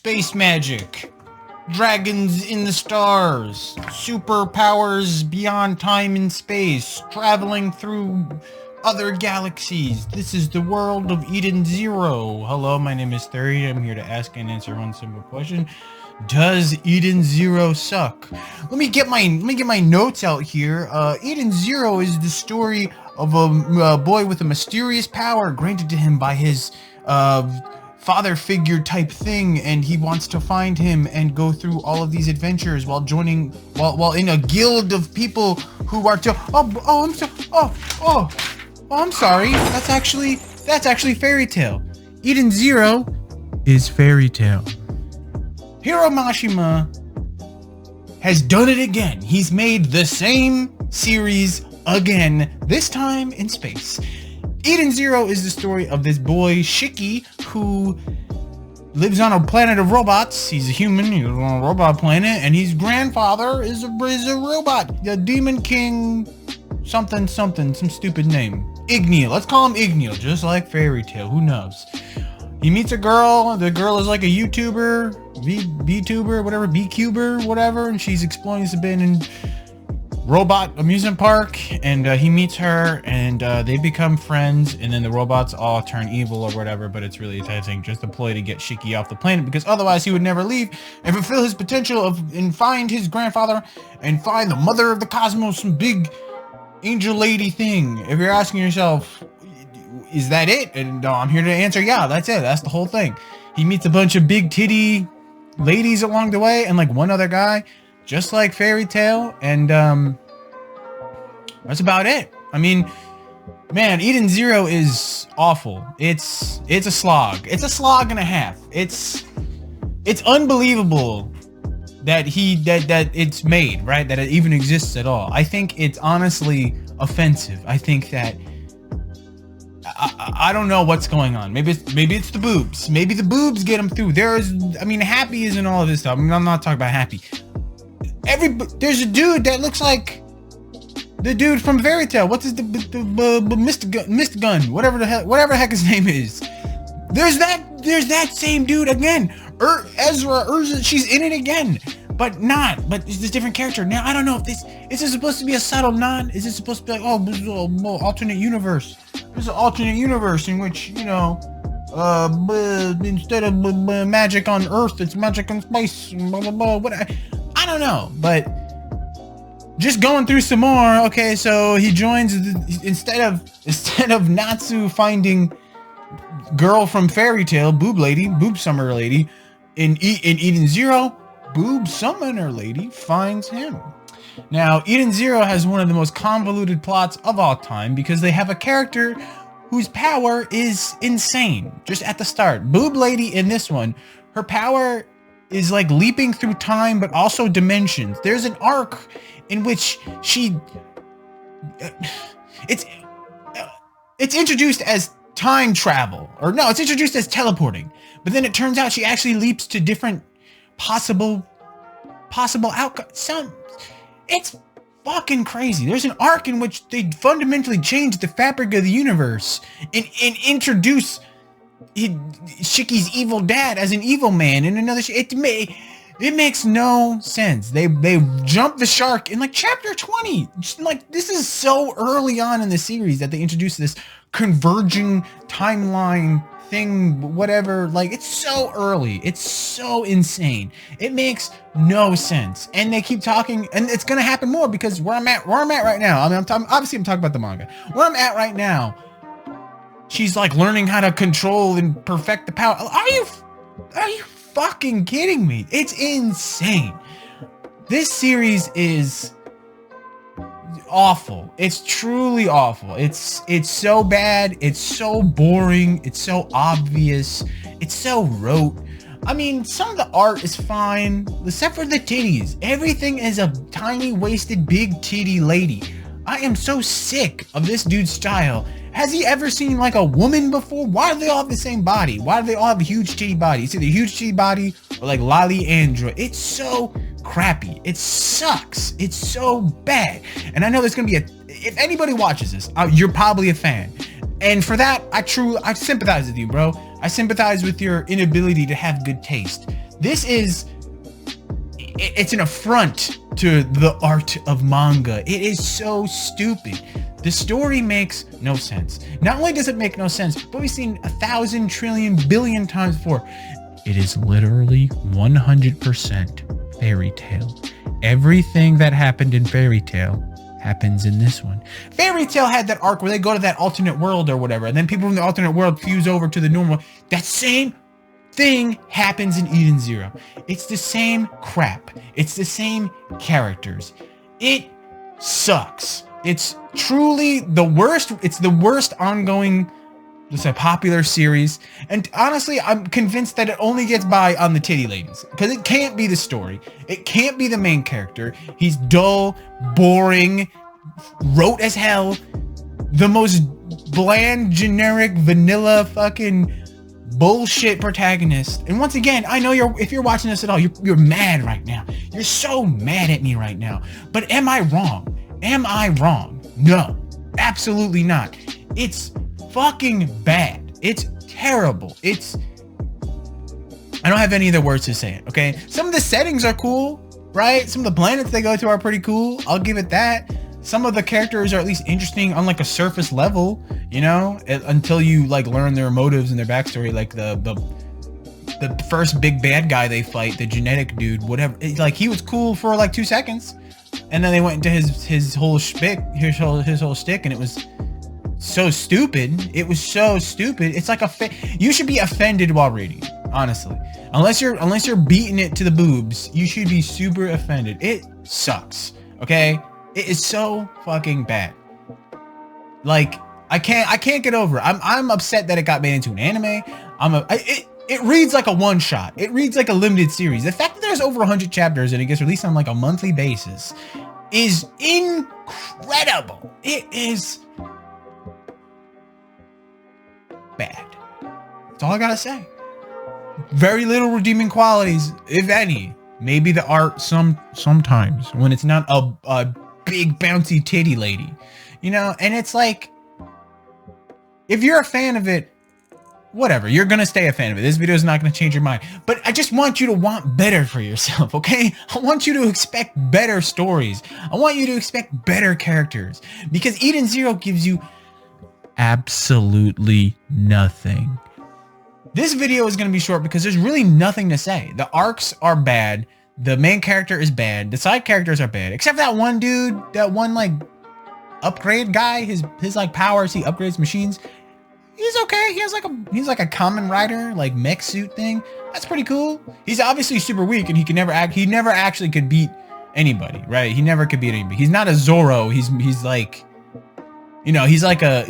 space magic, dragons in the stars, superpowers beyond time and space, traveling through other galaxies. This is the world of Eden Zero. Hello, my name is 30. I'm here to ask and answer one simple question. Does Eden Zero suck? Let me get my notes out here. Eden Zero is the story of a boy with a mysterious power granted to him by his father figure type thing, and he wants to find him and go through all of these adventures while while in a guild of people who are I'm sorry. That's actually Fairy Tail. Eden Zero is Fairy Tail. Hiro Mashima has done it again. He's made the same series again, this time in space. Eden Zero is the story of this boy, Shiki, who lives on a planet of robots. He's a human, he's on a robot planet, and his grandfather is a robot. The Demon King something, some stupid name. Igneo. Let's call him Igneo, just like Fairy Tail. Who knows? He meets a girl. The girl is like a YouTuber, VTuber, whatever, BCuber, whatever, and she's exploring this abandoned robot amusement park, and he meets her, and they become friends, and then the robots all turn evil or whatever, but it's really enticing, just a ploy to get Shiki off the planet, because otherwise he would never leave and fulfill his potential and find his grandfather and find the mother of the cosmos, some big angel lady thing. If you're asking yourself, is that it? And I'm here to answer, yeah, that's it. That's the whole thing. He meets a bunch of big titty ladies along the way, and like one other guy, just like Fairy Tail, and that's about it. I mean, man, Eden Zero is awful. It's a slog. It's a slog and a half. It's unbelievable that it's made, right? That it even exists at all. I think it's honestly offensive. I think that I don't know what's going on. Maybe it's the boobs. Maybe the boobs get them through. Happy isn't all of this stuff. I mean, I'm not talking about Happy. There's a dude that looks like the dude from Fairy Tail. What's his Mr. Gun, whatever the heck his name is. There's that same dude again. Urza, she's in it again, but it's a different character. Now I don't know if is this supposed to be a subtle nod? Is this supposed to be like, this is an alternate universe? There's an alternate universe in which, instead of magic on Earth, it's magic on space. Blah, blah, blah. What I don't know, but just going through some more. Okay, so he joins instead of Natsu finding girl from Fairy Tail, boob summoner lady, in Eden Zero, boob summoner lady finds him. Now, Eden Zero has one of the most convoluted plots of all time because they have a character whose power is insane. Just at the start, boob lady in this one, her power is like leaping through time, but also dimensions. There's an arc in which it's introduced as time travel, or no, it's introduced as teleporting, but then it turns out she actually leaps to different possible outcomes. It's fucking crazy. There's an arc in which they fundamentally change the fabric of the universe and introduce Shiki's evil dad as an evil man in another. It makes no sense. They jump the shark in like chapter 20. Just like, this is so early on in the series that they introduce this converging timeline thing, whatever. Like, it's so early. It's so insane. It makes no sense. And they keep talking, and it's gonna happen more because where I'm at right now. I mean, I'm talking about the manga. Where I'm at right now, she's like learning how to control and perfect the power. Are you fucking kidding me? It's insane. This series is awful. It's truly awful. It's so bad. It's so boring. It's so obvious. It's so rote. I mean, some of the art is fine, except for the titties. Everything is a tiny, wasted, big titty lady. I am so sick of this dude's style. Has he ever seen like a woman before? Why do they all have the same body? Why do they all have a huge titty body? It's either huge titty body or like lolly android. It's so crappy. It sucks. It's so bad. And I know there's gonna be if anybody watches this, you're probably a fan. And for that, I sympathize with you, bro. I sympathize with your inability to have good taste. It's an affront to the art of manga. It is so stupid. The story makes no sense. Not only does it make no sense, but we've seen 1,000 trillion billion times before. It is literally 100% fairy tale. Everything that happened in Fairy Tail happens in this one. Fairy Tail had that arc where they go to that alternate world or whatever, and then people from the alternate world fuse over to the normal. That same thing happens in Eden Zero. It's the same crap. It's the same characters. It sucks. It's truly the worst. It's the worst ongoing, just a popular series. And honestly, I'm convinced that it only gets by on the titty ladies, because it can't be the story. It can't be the main character. He's dull, boring, rote as hell. The most bland, generic, vanilla fucking bullshit protagonist. And once again, I know if you're watching this at all, you're mad right now. You're so mad at me right now. But am I wrong? Am I wrong? No, absolutely not. It's fucking bad. It's terrible. I don't have any other words to say it, okay? Some of the settings are cool, right? Some of the planets they go to are pretty cool. I'll give it that. Some of the characters are at least interesting on like a surface level, you know, until you like learn their motives and their backstory. Like the first big bad guy they fight, the genetic dude, whatever. Like he was cool for like 2 seconds, and then they went into his whole shtick, his whole stick, and it was so stupid. It was so stupid. It's like you should be offended while reading, honestly. Unless you're beating it to the boobs, you should be super offended. It sucks. Okay? It is so fucking bad. Like I can't get over it. I'm upset that it got made into an anime. It reads like a one shot. It reads like a limited series. The fact that there's over 100 chapters and it gets released on like a monthly basis is incredible. It is bad. That's all I gotta say. Very little redeeming qualities, if any. Maybe the art sometimes when it's not a big bouncy titty lady, you know. And it's like, if you're a fan of it, whatever, you're gonna stay a fan of it. This video is not gonna change your mind, but I just want you to want better for yourself, okay? I want you to expect better stories. I want you to expect better characters, because Eden Zero gives you absolutely nothing. This video is going to be short because there's really nothing to say. The arcs are bad. The main character is bad. The side characters are bad, except for that one dude, that one like upgrade guy. His like powers, he upgrades machines. He's okay. He's like a common rider, like mech suit thing. That's pretty cool. He's obviously super weak, and he never actually could beat anybody, right? He never could beat anybody. He's not a Zoro. He's like, you know, he's like a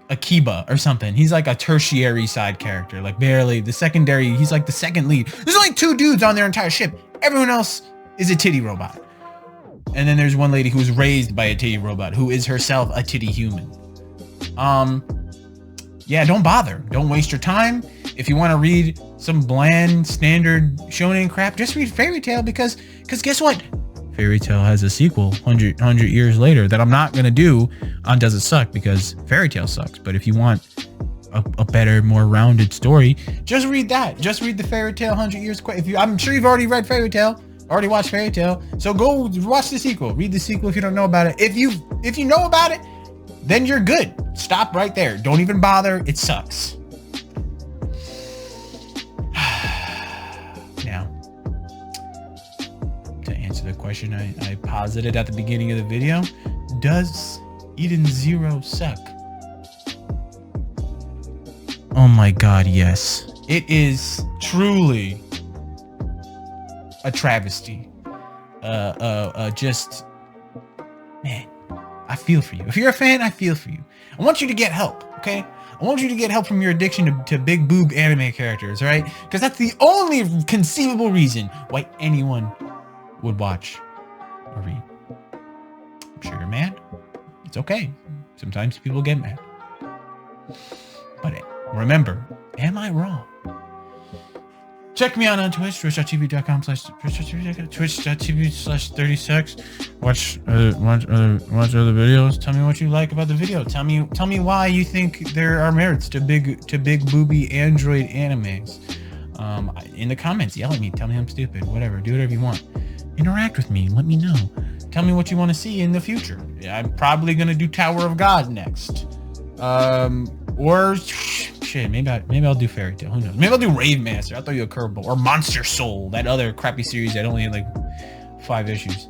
Kiba or something. He's like a tertiary side character, like barely the secondary. He's like the second lead. There's only 2 dudes on their entire ship. Everyone else is a titty robot. And then there's one lady who was raised by a titty robot who is herself a titty human. Yeah, don't bother. Don't waste your time. If you want to read some bland standard shonen crap, just read Fairy Tail, because guess what? Fairy Tail has a sequel 100 years later that I'm not gonna do on Does It Suck, because Fairy Tail sucks. But if you want a better, more rounded story, just read that. Just read the Fairy Tail 100 years. I'm sure you've already read Fairy Tail, already watched Fairy Tail, so go watch the sequel. Read the sequel if you don't know about it. If you know about it, then you're good. Stop right there. Don't even bother. It sucks. Now, to answer the question I posited at the beginning of the video, does Eden Zero suck? Oh my god, yes. It is truly a travesty. Just, man, I feel for you. If you're a fan, I feel for you. I want you to get help, okay? I want you to get help from your addiction to big boob anime characters, right? Because that's the only conceivable reason why anyone would watch or read. I'm sure you're mad. It's okay. Sometimes people get mad. But remember, am I wrong? Check me out on Twitch, twitch.tv/36. Watch other videos. Tell me what you like about the video. Tell me why you think there are merits to big booby android animes. In the comments, yell at me, tell me I'm stupid, whatever, do whatever you want. Interact with me, let me know. Tell me what you want to see in the future. Yeah, I'm probably gonna do Tower of God next. Or shit, maybe I'll do Fairy Tail. Who knows? Maybe I'll do Rave Master. I'll throw you a curveball. Or Monster Soul, that other crappy series that only had like 5 issues.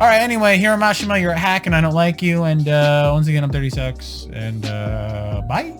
All right. Anyway, Hiro Mashima, you're a hack, and I don't like you. And once again, I'm 30 sucks. And bye.